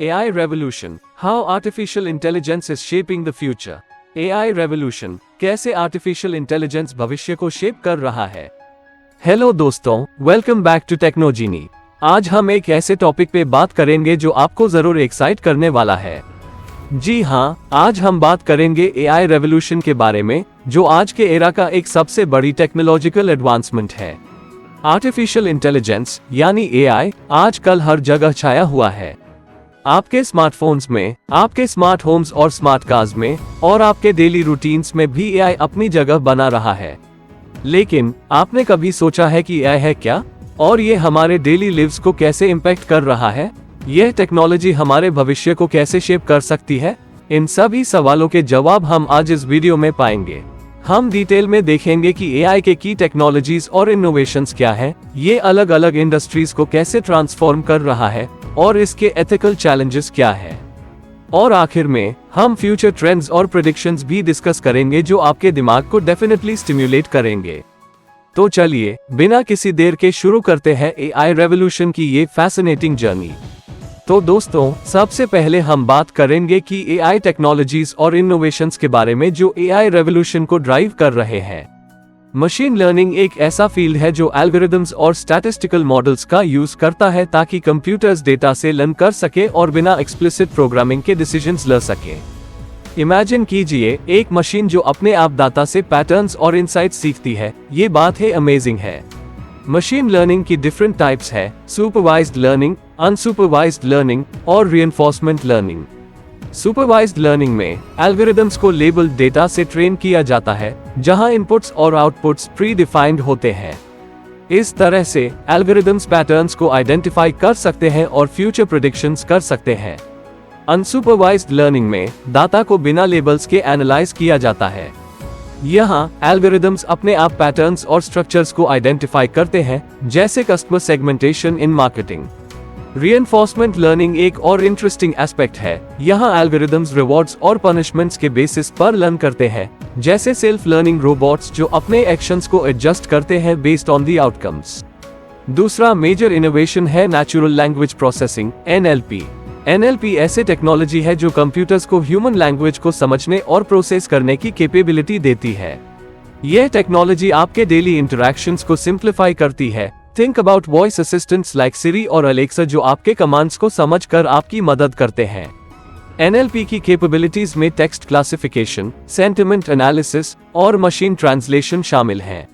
AI Revolution: How Artificial Intelligence is Shaping the Future. AI Revolution: कैसे artificial intelligence भविष्य को shape कर रहा है। हेलो दोस्तों, वेलकम बैक टू टेक्नोजीनी। आज हम एक ऐसे टॉपिक पे बात करेंगे जो आपको जरूर एक्साइट करने वाला है। जी हाँ, आज हम बात करेंगे AI रेवोल्यूशन के बारे में, जो आज के एरा का एक सबसे बड़ी टेक्नोलॉजिकल एडवांसमेंट है। आर्टिफिशियल इंटेलिजेंस यानी AI आजकल हर जगह छाया हुआ है। आपके स्मार्टफोन्स में, आपके स्मार्ट होम्स और स्मार्ट कार्स में, और आपके डेली रूटीन्स में भी AI अपनी जगह बना रहा है। लेकिन आपने कभी सोचा है कि AI है क्या, और ये हमारे डेली लिव्स को कैसे इम्पैक्ट कर रहा है? यह टेक्नोलॉजी हमारे भविष्य को कैसे शेप कर सकती है? इन सभी सवालों के जवाब हम आज इस वीडियो में पाएंगे। हम डिटेल में देखेंगे कि AI के की टेक्नोलॉजीज और इनोवेशंस क्या है, ये अलग अलग इंडस्ट्रीज को कैसे ट्रांसफॉर्म कर रहा है, और इसके एथिकल चैलेंजेस क्या है। और आखिर में हम फ्यूचर ट्रेंड्स और प्रेडिक्शंस भी डिस्कस करेंगे जो आपके दिमाग को डेफिनेटली स्टिम्युलेट करेंगे। तो चलिए बिना किसी देर के शुरू करते हैं AI रेवोल्यूशन की ये फैसिनेटिंग जर्नी। तो दोस्तों, सबसे पहले हम बात करेंगे कि AI टेक्नोलॉजीज और इनोवेशंस के बारे में जो AI रेवोल्यूशन को ड्राइव कर रहे हैं। मशीन लर्निंग एक ऐसा फील्ड है जो एल्गोरिदम्स और स्टैटिस्टिकल मॉडल्स का यूज करता है ताकि कंप्यूटर्स डेटा से लर्न कर सके और बिना एक्सप्लिसिट प्रोग्रामिंग के डिसीजंस ले सके। इमेजिन कीजिए एक मशीन जो अपने आप डाटा से पैटर्न्स और इनसाइट्स सीखती है। ये बात है अमेजिंग है। मशीन लर्निंग की डिफरेंट टाइप्स है: सुपरवाइज्ड लर्निंग, अनसुपरवाइज्ड लर्निंग और रिइंफोर्समेंट लर्निंग। सुपरवाइज्ड लर्निंग में एल्गोरिदम्स को लेबल्ड डेटा से ट्रेन किया जाता है, जहां इनपुट्स और आउटपुट्स प्री डिफाइंड होते हैं। इस तरह से एल्गोरिदम्स पैटर्न्स को आइडेंटिफाई कर सकते हैं और फ्यूचर प्रेडिक्शंस कर सकते हैं। अनसुपरवाइज्ड लर्निंग में डाटा को बिना लेबल्स के एनालाइज किया जाता है। यहाँ एल्गोरिदम्स अपने आप पैटर्न्स और स्ट्रक्चर्स को आइडेंटिफाई करते हैं, जैसे customer segmentation in marketing. Reinforcement learning एक और इंटरेस्टिंग एस्पेक्ट है। यहाँ एल्गोरिदम्स रिवॉर्ड्स और पनिशमेंट्स के बेसिस पर लर्न करते हैं, जैसे सेल्फ लर्निंग रोबोट्स जो अपने एक्शंस को एडजस्ट करते हैं बेस्ड ऑन द आउटकम्स। दूसरा मेजर इनोवेशन है natural language processing (NLP). NLP ऐसे टेक्नोलॉजी है जो कंप्यूटर्स को ह्यूमन लैंग्वेज को समझने और प्रोसेस करने की कैपेबिलिटी देती है। यह टेक्नोलॉजी आपके डेली इंटरैक्शंस को सिंप्लीफाई करती है। Think about voice assistants like Siri और अलेक्सा जो आपके कमांड्स को समझकर आपकी मदद करते हैं। NLP की कैपेबिलिटीज में टेक्स्ट क्लासिफिकेशन, सेंटिमेंट एनालिसिस और मशीन ट्रांसलेशन शामिल हैं।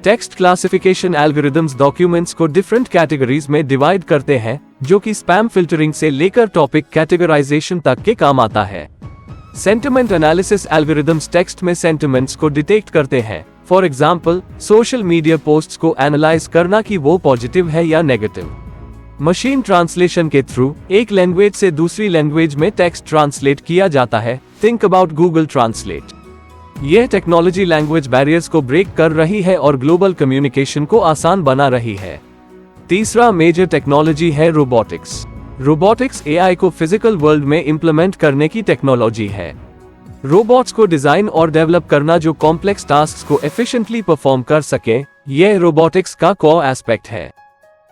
टेक्स्ट क्लासिफिकेशन एल्गोरिदम्स डॉक्यूमेंट्स को डिफरेंट कैटेगरीज में डिवाइड करते हैं, जो कि स्पैम फिल्टरिंग से लेकर टॉपिक कैटेगराइजेशन तक के काम आता है। सेंटिमेंट एनालिसिस एल्गोरिदम्स टेक्स्ट में सेंटिमेंट्स को डिटेक्ट करते हैं। For example, social media posts को एनालाइज करना कि वो पॉजिटिव है या नेगेटिव। मशीन ट्रांसलेशन के थ्रू एक लैंग्वेज से दूसरी लैंग्वेज में टेक्स्ट ट्रांसलेट किया जाता है। Think about Google translate. यह टेक्नोलॉजी लैंग्वेज बैरियर्स को ब्रेक कर रही है और ग्लोबल कम्युनिकेशन को आसान बना रही है। तीसरा मेजर टेक्नोलॉजी है रोबोटिक्स। रोबोटिक्स AI को फिजिकल वर्ल्ड में इम्प्लीमेंट करने की टेक्नोलॉजी है। रोबोट्स को डिजाइन और डेवलप करना जो कॉम्प्लेक्स टास्क्स को एफिशिएंटली परफॉर्म कर सके, यह रोबोटिक्स का कोर एस्पेक्ट है।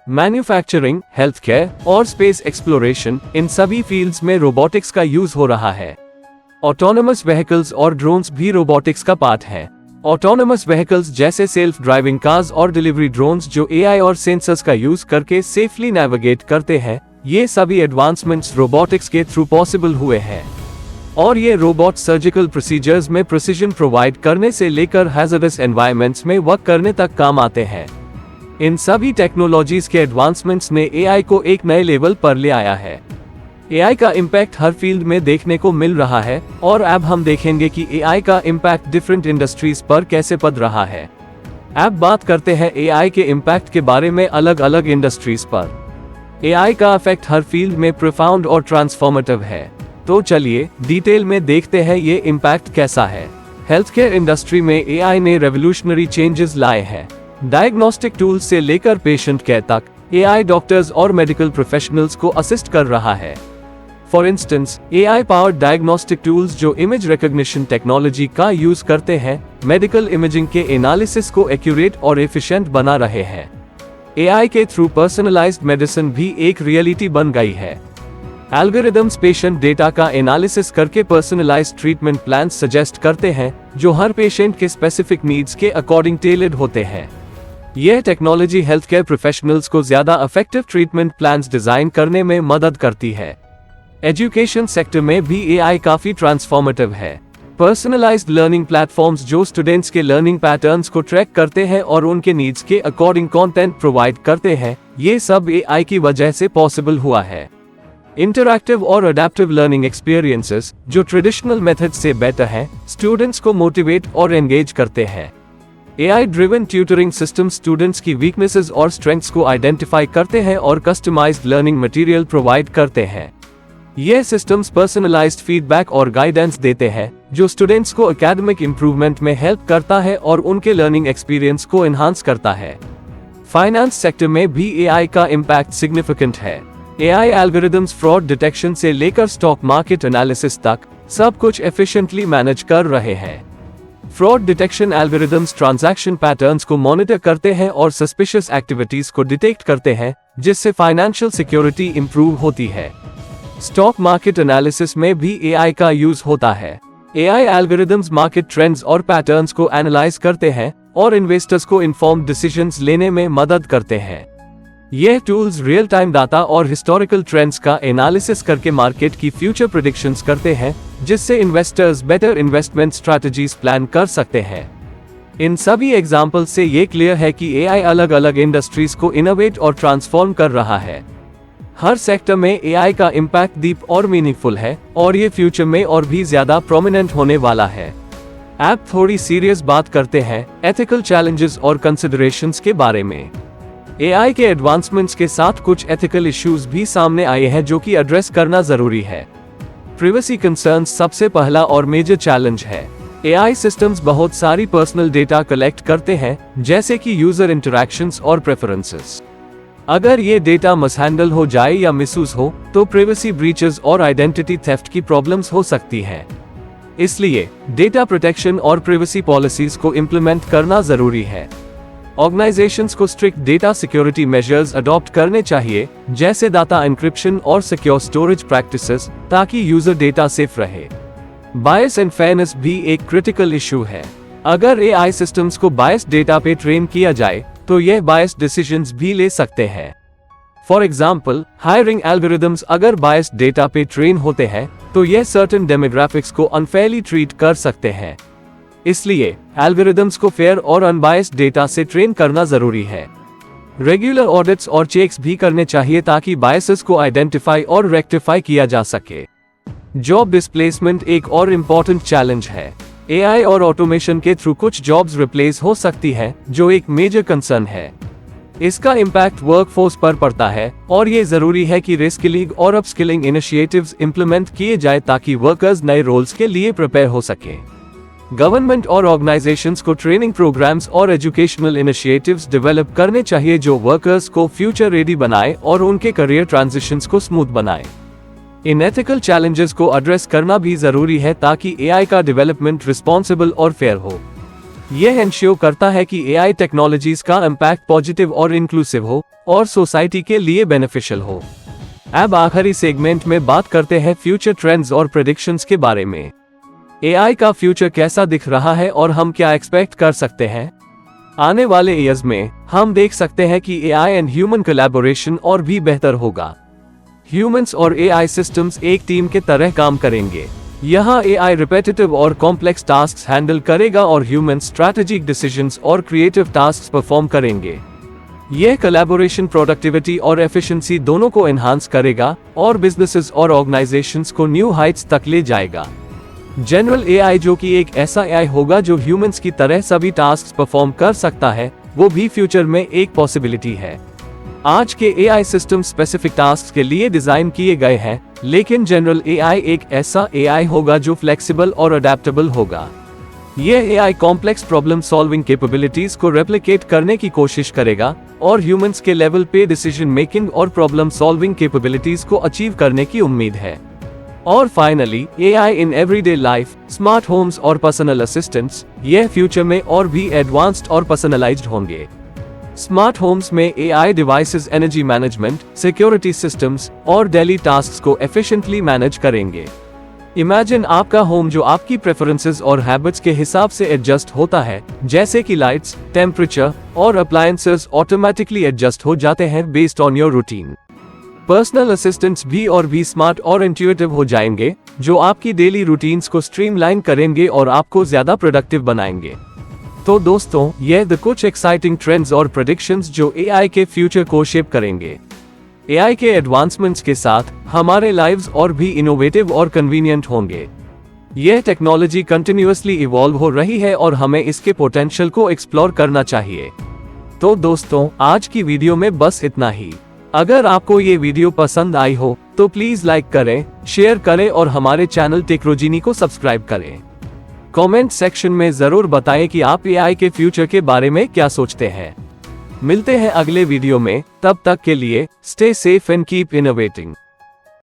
मैन्युफैक्चरिंग, हेल्थ केयर और स्पेस एक्सप्लोरेशन, इन सभी फील्ड्स में रोबोटिक्स का यूज हो रहा है। ऑटोनोमस व्हीकल्स और ड्रोन्स भी रोबोटिक्स का पार्ट हैं। ऑटोनोमस व्हीकल्स जैसे सेल्फ ड्राइविंग कार्स और डिलीवरी ड्रोन्स जो AI और सेंसर्स का यूज करके सेफली नेविगेट करते हैं, ये सभी एडवांसमेंट्स रोबोटिक्स के थ्रू पॉसिबल हुए हैं। और ये रोबोट सर्जिकल प्रोसीजर्स में प्रिसीजन प्रोवाइड करने से लेकर हैजर्डस एनवायरनमेंट्स में वर्क करने तक काम आते हैं। इन सभी टेक्नोलॉजीज के एडवांसमेंट्स ने AI को एक नए लेवल पर ले आया है। AI का इम्पैक्ट हर फील्ड में देखने को मिल रहा है, और अब हम देखेंगे कि AI का इम्पैक्ट डिफरेंट इंडस्ट्रीज पर कैसे पड़ रहा है। अब बात करते हैं AI के इम्पैक्ट के बारे में अलग अलग इंडस्ट्रीज पर। AI का इफेक्ट हर फील्ड में प्रोफाउंड और ट्रांसफॉर्मेटिव है। तो चलिए डिटेल में देखते हैं ये इम्पैक्ट कैसा है। हेल्थ केयर इंडस्ट्री में AI ने रेवोल्यूशनरी चेंजेस लाए हैं। डायग्नोस्टिक टूल्स से लेकर पेशेंट केयर तक AI डॉक्टर्स और मेडिकल प्रोफेशनल्स को असिस्ट कर रहा है। For instance, AI powered diagnostic tools जो इमेज रिकॉग्निशन टेक्नोलॉजी का यूज करते हैं, मेडिकल इमेजिंग के एनालिसिस को एक्यूरेट और एफिशिएंट बना रहे हैं। AI के थ्रू पर्सनलाइज्ड मेडिसिन भी एक रियलिटी बन गई है। एल्गोरिदम्स पेशेंट डेटा का एनालिसिस करके पर्सनलाइज्ड ट्रीटमेंट प्लान सजेस्ट करते हैं, जो हर पेशेंट के स्पेसिफिक नीड्स के अकॉर्डिंग टेलर्ड होते हैं। यह टेक्नोलॉजी हेल्थ केयर प्रोफेशनल्स को ज्यादा इफेक्टिव ट्रीटमेंट प्लान्स डिजाइन करने में मदद करती है। एजुकेशन सेक्टर में भी एआई काफी ट्रांसफॉर्मेटिव है। पर्सनलाइज्ड लर्निंग प्लेटफॉर्म्स जो स्टूडेंट्स के लर्निंग पैटर्न्स को ट्रैक करते हैं और उनके नीड्स के अकॉर्डिंग कंटेंट प्रोवाइड करते हैं, ये सब एआई की वजह से पॉसिबल हुआ है। इंटरैक्टिव और अडेप्टिव लर्निंग एक्सपीरियंसेस, जो ट्रेडिशनल मेथड से बेटर हैं, स्टूडेंट्स को मोटिवेट और एंगेज करते हैं। AI driven tutoring system students की वीकनेसेस और स्ट्रेंथ्स को आइडेंटिफाई करते हैं और कस्टमाइज्ड लर्निंग मटेरियल प्रोवाइड करते हैं। यह सिस्टम्स पर्सनलाइज्ड फीडबैक और गाइडेंस देते हैं, जो स्टूडेंट्स को एकेडमिक इंप्रूवमेंट में हेल्प करता है और उनके लर्निंग एक्सपीरियंस को एनहांस करता है। फाइनेंस सेक्टर में भी एआई का इम्पैक्ट सिग्निफिकेंट है। एआई एल्गोरिदम्स फ्रॉड डिटेक्शन से लेकर स्टॉक मार्केट एनालिसिस तक सब कुछ एफिशिएंटली मैनेज कर रहे हैं। Fraud detection algorithms transaction patterns को मॉनिटर करते हैं और सस्पिशियस एक्टिविटीज को डिटेक्ट करते हैं, जिससे फाइनेंशियल सिक्योरिटी इंप्रूव होती है। स्टॉक मार्केट एनालिसिस में भी एआई का यूज होता है। एआई एल्गोरिदम्स मार्केट ट्रेंड्स और पैटर्न्स को एनालाइज करते हैं और इन्वेस्टर्स को इन्फॉर्म्ड डिसीजंस लेने में मदद करते हैं। यह टूल्स रियल टाइम डाटा और हिस्टोरिकल ट्रेंड्स का एनालिसिस करके मार्केट की फ्यूचर प्रेडिक्शंस करते हैं, जिससे investors better investment strategies plan कर सकते हैं। इन सभी एग्जाम्पल से ये क्लियर है कि एआई अलग अलग इंडस्ट्रीज को इनोवेट और ट्रांसफॉर्म कर रहा है। हर सेक्टर में एआई का इम्पैक्ट डीप और मीनिंगफुल है और ये फ्यूचर में और भी ज्यादा प्रोमिनेंट होने वाला है। अब थोड़ी सीरियस बात करते हैं एथिकल चैलेंजेस और कंसिडरेशंस के बारे में। एआई के एडवांसमेंट्स के साथ कुछ एथिकल इश्यूज भी सामने आए हैं जो कि एड्रेस करना जरूरी है। प्राइवेसी कंसर्न्स सबसे पहला और मेजर चैलेंज है। एआई सिस्टम्स बहुत सारी पर्सनल डेटा कलेक्ट करते हैं, जैसे कि यूजर इंटरैक्शंस और प्रेफरेंसेस। अगर ये डेटा मिसहैंडल हो जाए या मिसयूज हो, तो प्राइवेसी ब्रीचेस और आइडेंटिटी थेफ्ट की प्रॉब्लम्स हो सकती हैं। इसलिए डेटा प्रोटेक्शन और प्राइवेसी पॉलिसीज को इम्प्लीमेंट करना जरूरी है। ऑर्गेनाइजेशंस को strict data security measures adopt करने चाहिए, जैसे डाटा एन्क्रिप्शन और सिक्योर स्टोरेज प्रैक्टिसेस, ताकि यूजर डेटा सेफ रहे। बायस एंड फेयरनेस भी एक क्रिटिकल इशू है। अगर एआई सिस्टम्स को बायस्ड डेटा पे ट्रेन किया जाए, तो यह बायस्ड डिसीजंस भी ले सकते हैं। फॉर एग्जाम्पल, हायरिंग एल्गोरिदम्स अगर बायस्ड डेटा पे ट्रेन होते हैं, तो यह सर्टेन डेमोग्राफिक्स को अनफेयरली ट्रीट कर सकते हैं। इसलिए एल्गोरिदम्स को फेयर और अनबायस्ड डेटा से ट्रेन करना जरूरी है। रेगुलर ऑडिट्स और चेक्स भी करने चाहिए ताकि बायसेस को आइडेंटिफाई और रेक्टिफाई किया जा सके। जॉब डिस्प्लेसमेंट एक और इम्पोर्टेंट चैलेंज है। एआई और ऑटोमेशन के थ्रू कुछ जॉब्स रिप्लेस हो सकती हैं, जो एक मेजर कंसर्न है। इसका इम्पैक्ट वर्कफोर्स पर पड़ता है और ये जरूरी है कि रिस्किलिंग और अपस्किलिंग इनिशिएटिव्स इंप्लीमेंट किए जाए ताकि वर्कर्स नए रोल्स के लिए प्रिपेयर हो सके। गवर्नमेंट और ऑर्गेनाइजेशंस को ट्रेनिंग प्रोग्राम्स और एजुकेशनल इनिशिएटिव्स डेवलप करने चाहिए जो वर्कर्स को फ्यूचर रेडी बनाए और उनके करियर ट्रांजिशंस को स्मूथ बनाए। इन एथिकल चैलेंजेस को एड्रेस करना भी जरूरी है ताकि एआई का डेवलपमेंट रिस्पॉन्सिबल और फेयर हो। यह एंश्योर करता है कि एआई टेक्नोलॉजीज का इम्पैक्ट पॉजिटिव और इंक्लूसिव हो और सोसाइटी के लिए बेनिफिशियल हो। अब आखिरी सेगमेंट में बात करते हैं फ्यूचर ट्रेंड्स और प्रेडिक्शंस के बारे में। एआई का फ्यूचर कैसा दिख रहा है और हम क्या एक्सपेक्ट कर सकते हैं? आने वाले ईयर्स में हम देख सकते हैं कि एआई एंड ह्यूमन कोलैबोरेशन और भी बेहतर होगा। ह्यूमंस और एआई सिस्टम्स एक टीम के तरह काम करेंगे। यहाँ एआई रिपीटेटिव और कॉम्प्लेक्स टास्क्स हैंडल करेगा और ह्यूमन स्ट्रैटेजिक डिसीजंस और क्रिएटिव टास्क्स परफॉर्म करेंगे। यह कोलैबोरेशन प्रोडक्टिविटी और एफिशिएंसी दोनों को एनहांस करेगा और बिजनेसेस और ऑर्गेनाइजेशंस को न्यू हाइट्स तक ले जाएगा। जनरल एआई, जो कि एक ऐसा एआई होगा जो ह्यूमंस की तरह सभी टास्क्स परफॉर्म कर सकता है, वो भी फ्यूचर में एक पॉसिबिलिटी है। आज के एआई सिस्टम स्पेसिफिक टास्क के लिए डिजाइन किए गए हैं, लेकिन जनरल एआई एक ऐसा एआई होगा जो फ्लेक्सिबल और अडेप्टेबल होगा। यह AI complex problem solving capabilities को रेप्लिकेट करने की कोशिश करेगा और ह्यूमंस के लेवल पे डिसीजन मेकिंग और प्रॉब्लम सॉल्विंग कैपेबिलिटीज को अचीव करने की उम्मीद है। और finally, AI in everyday life, smart homes और पर्सनल असिस्टेंट्स, यह फ्यूचर में और भी एडवांस्ड और पर्सनलाइज्ड होंगे। स्मार्ट होम्स में AI devices energy management, security systems और डेली टास्क्स को एफिशिएंटली मैनेज करेंगे। इमेजिन आपका होम जो आपकी प्रेफरेंसेस और हैबिट्स के हिसाब से एडजस्ट होता है, जैसे कि लाइट्स, टेम्परेचर और अप्लायंसेस ऑटोमेटिकली एडजस्ट हो जाते हैं based on your routine. Personal assistants भी स्मार्ट और इंट्यूटिव हो जाएंगे, जो आपकी डेली रूटीन्स को स्ट्रीमलाइन करेंगे और आपको ज्यादा प्रोडक्टिव बनाएंगे। तो दोस्तों, ये कुछ एक्साइटिंग ट्रेंड्स और प्रेडिक्शंस जो AI के फ्यूचर को शेप करेंगे। AI के एडवांसमेंट्स के साथ हमारे लाइव्स और भी इनोवेटिव और कन्वीनियंट होंगे। यह टेक्नोलॉजी कंटिन्यूअसली इवॉल्व हो रही है और हमें इसके पोटेंशियल को एक्सप्लोर करना चाहिए। तो दोस्तों, आज की वीडियो में बस इतना ही। अगर आपको ये वीडियो पसंद आई हो तो प्लीज लाइक करें, शेयर करें और हमारे चैनल टेक्रोजीनी को सब्सक्राइब करें। कमेंट सेक्शन में जरूर बताएं कि आप AI के फ्यूचर के बारे में क्या सोचते हैं। मिलते हैं अगले वीडियो में, तब तक के लिए stay safe and keep innovating.